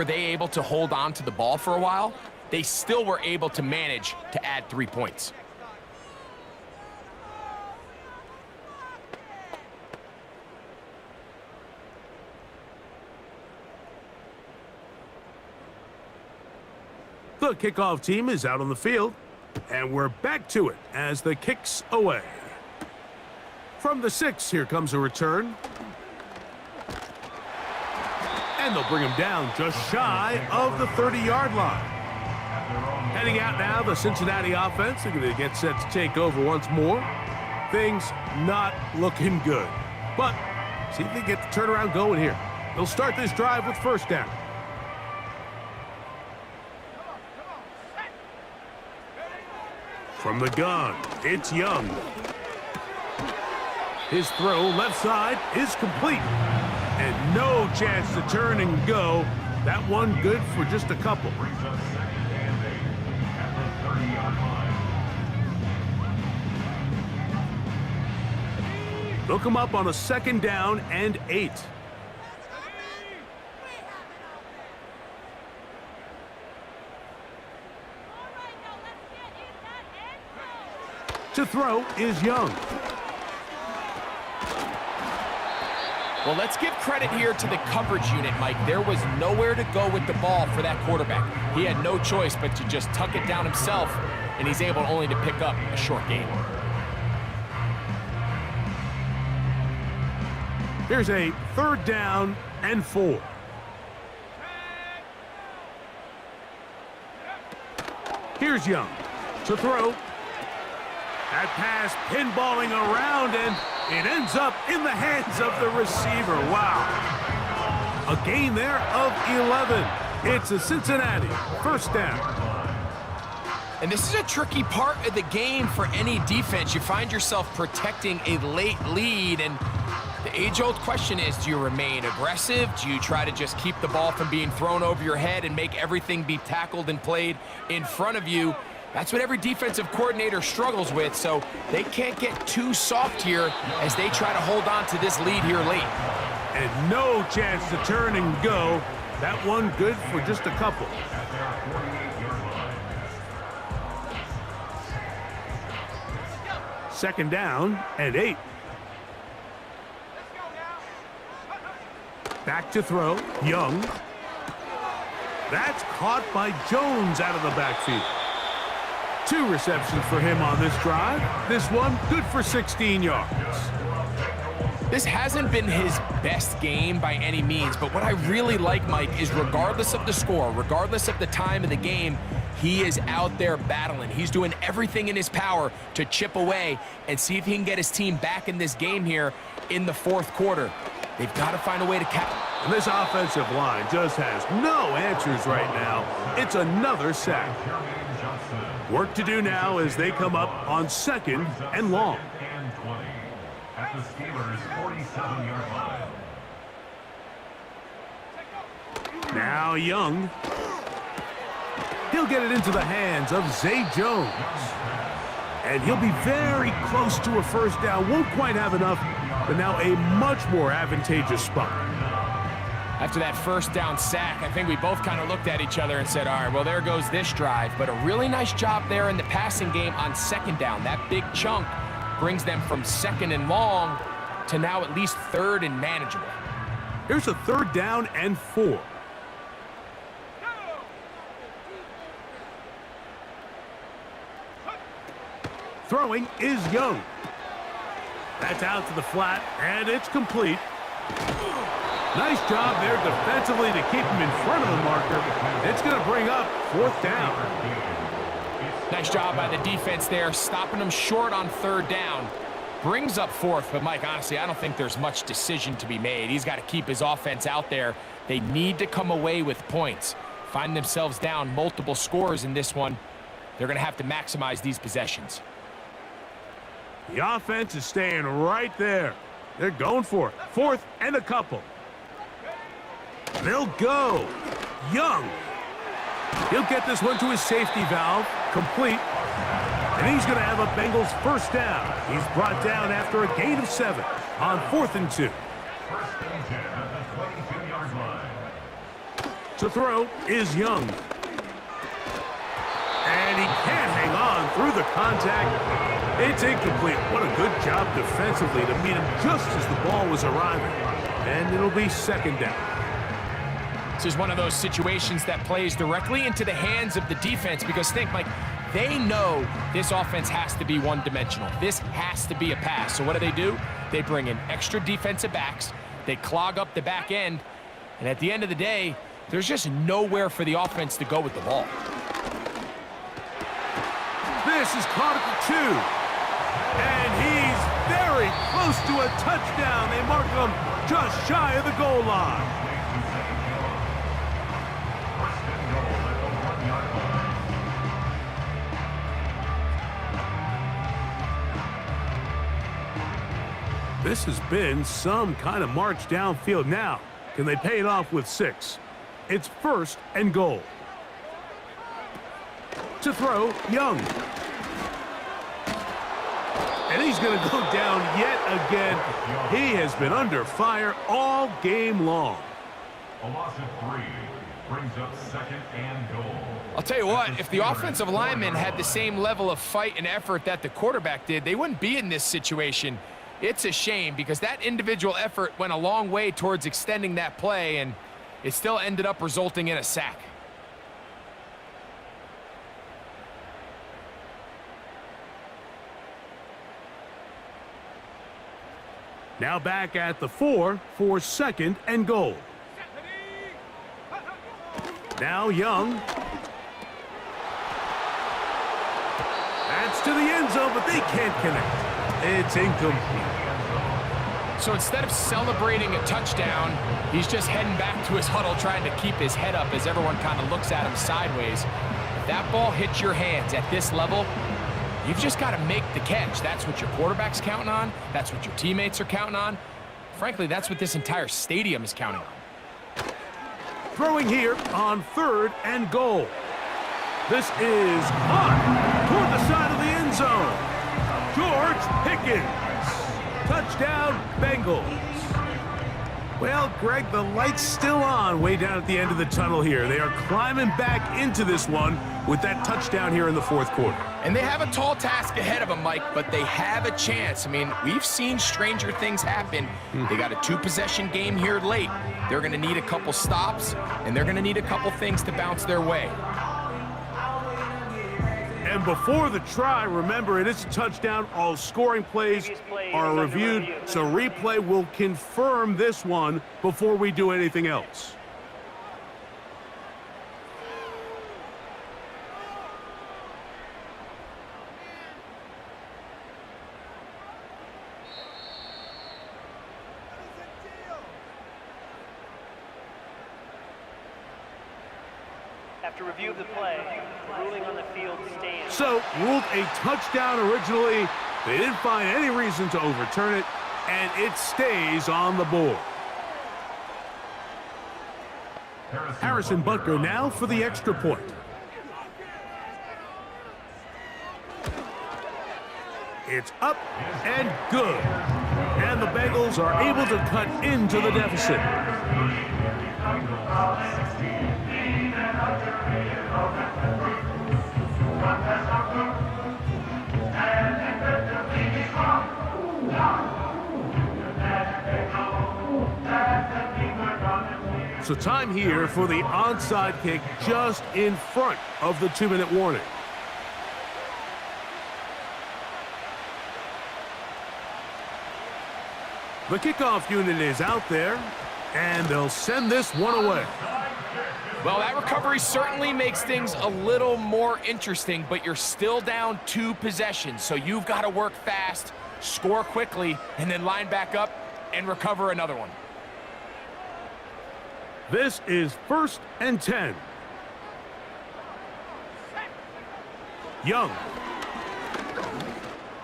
Were they able to hold on to the ball for a while? They still were able to manage to add 3 points. The kickoff team is out on the field, and we're back to it as the kick's away. From the 6, here comes a return. And they'll bring him down just shy of the 30-yard line. Heading out now, the Cincinnati offense. They're going to get set to take over once more. Things not looking good. But see if they get the turnaround going here. They'll start this drive with first down. From the gun, it's Young. His throw left side is complete. And no chance to turn and go. That one good for just a couple. They'll come up on a 2nd down and 8. To throw is Young. Well, let's give credit here to the coverage unit, Mike. There was nowhere to go with the ball for that quarterback. He had no choice but to just tuck it down himself, and he's able only to pick up a short gain. Here's a 3rd down and 4. Here's Young to throw. That pass pinballing around, and it ends up in the hands of the receiver. Wow. A gain there of 11. It's a Cincinnati 1st down. And this is a tricky part of the game for any defense. You find yourself protecting a late lead, and the age-old question is, do you remain aggressive? Do you try to just keep the ball from being thrown over your head and make everything be tackled and played in front of you? That's what every defensive coordinator struggles with, so they can't get too soft here as they try to hold on to this lead here late. And no chance to turn and go. That one good for just a couple. Second down and 8. Back to throw, Young. That's caught by Jones out of the backfield. 2 receptions for him on this drive. This one good for 16 yards. This hasn't been his best game by any means, but what I really like, Mike, is regardless of the score, regardless of the time of the game, he is out there battling. He's doing everything in his power to chip away and see if he can get his team back in this game here in the 4th quarter. They've got to find a way to cap. And this offensive line just has no answers right now. It's another sack. Work to do now as they come up on 2nd and long. At the Steelers' 47-yard line. Now Young. He'll get it into the hands of Zay Jones. And he'll be very close to a 1st down. Won't quite have enough, but now a much more advantageous spot. After that 1st down sack, I think we both kind of looked at each other and said, all right, well, there goes this drive. But a really nice job there in the passing game on 2nd down. That big chunk brings them from 2nd and long to now at least 3rd and manageable. Here's a 3rd down and 4. Throwing is Young. That's out to the flat, and it's complete. Nice job there defensively to keep him in front of the marker. It's going to bring up 4th down. Nice job by the defense there, stopping them short on 3rd down. Brings up 4th, but Mike, honestly, I don't think there's much decision to be made. He's got to keep his offense out there. They need to come away with points. Find themselves down multiple scores in this one. They're going to have to maximize these possessions. The offense is staying right there. They're going for it. 4th and a couple. They'll go. Young. He'll get this one to his safety valve. Complete. And he's going to have a Bengals 1st down. He's brought down after a gain of 7 on 4th and 2. To throw is Young. And he can't hang on through the contact. It's incomplete. What a good job defensively to meet him just as the ball was arriving. And it'll be second down. This is one of those situations that plays directly into the hands of the defense because think, Mike, they know this offense has to be one-dimensional. This has to be a pass. So what do? They bring in extra defensive backs. They clog up the back end. And at the end of the day, there's just nowhere for the offense to go with the ball. This is caught at the 2. And he's very close to a touchdown. They mark him just shy of the goal line. This has been some kind of march downfield. Now, can they pay it off with 6? It's first and goal. To throw, Young. And he's going to go down yet again. He has been under fire all game long. A loss of 3 brings up second and goal. I'll tell you what, if the offensive lineman had the same level of fight and effort that the quarterback did, they wouldn't be in this situation. It's a shame because that individual effort went a long way towards extending that play, and it still ended up resulting in a sack. Now back at the 4 for second and goal. Now Young. That's to the end zone, but they can't connect. It's incomplete. So instead of celebrating a touchdown, he's just heading back to his huddle trying to keep his head up as everyone kind of looks at him sideways. If that ball hits your hands at this level, you've just got to make the catch. That's what your quarterback's counting on. That's what your teammates are counting on. Frankly, that's what this entire stadium is counting on. Throwing here on third and goal. This is caught toward the side of the end zone. George Pickens. Touchdown, Bengals. Well, Greg, the light's still on way down at the end of the tunnel here. They are climbing back into this one with that touchdown here in the fourth quarter. And they have a tall task ahead of them, Mike, but they have a chance. I mean, we've seen stranger things happen. They got a 2-possession game here late. They're going to need a couple stops, and they're going to need a couple things to bounce their way. And before the try, remember, it is a touchdown. All scoring plays are reviewed, so replay will confirm this one before we do anything else. After review of the play, the ruling on the field stands. So, ruled a touchdown originally. They didn't find any reason to overturn it, and it stays on the board. Harrison Butker now for the extra point. It's up and good. And the Bengals are able to cut into the deficit. So time here for the onside kick just in front of the 2-minute warning. The kickoff unit is out there, and they'll send this one away. Well, that recovery certainly makes things a little more interesting, but you're still down 2 possessions, so you've got to work fast, score quickly, and then line back up and recover another one. This is 1st and 10. Young.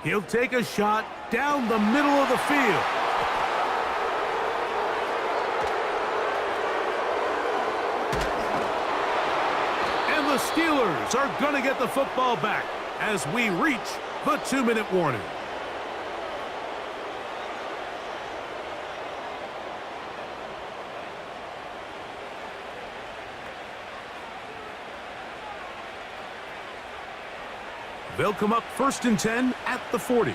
He'll take a shot down the middle of the field. And the Steelers are going to get the football back as we reach the 2-minute warning. They'll come up 1st and 10 at the 40.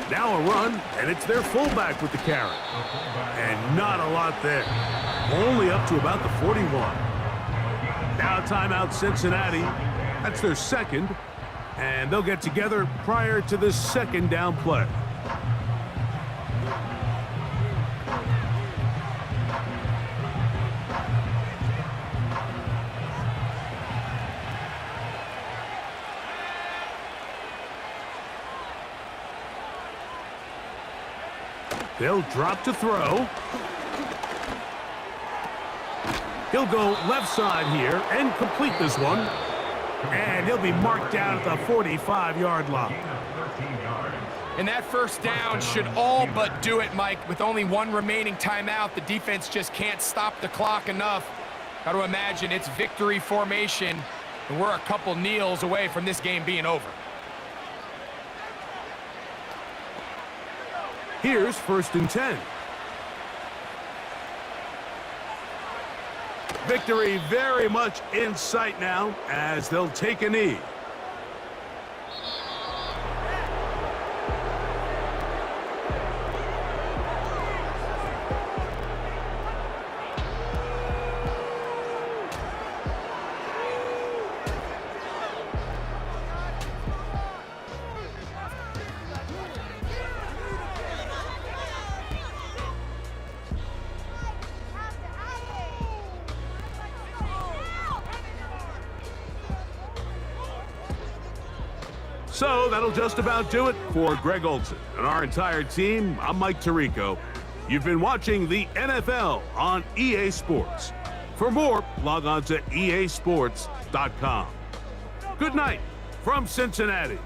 Now a run, and it's their fullback with the carry. And not a lot there. Only up to about the 41. Now timeout Cincinnati. That's their second. And they'll get together prior to the second down play. They'll drop to throw. He'll go left side here and complete this one. And he'll be marked down at the 45-yard line. And that first down should all but do it, Mike. With only one remaining timeout, the defense just can't stop the clock enough. Got to imagine it's victory formation, and we're a couple kneels away from this game being over. Here's 1st and 10. Victory very much in sight now as they'll take a knee. So that'll just about do it for Greg Olsen and our entire team. I'm Mike Tirico. You've been watching the NFL on EA Sports. For more, log on to easports.com. Good night from Cincinnati.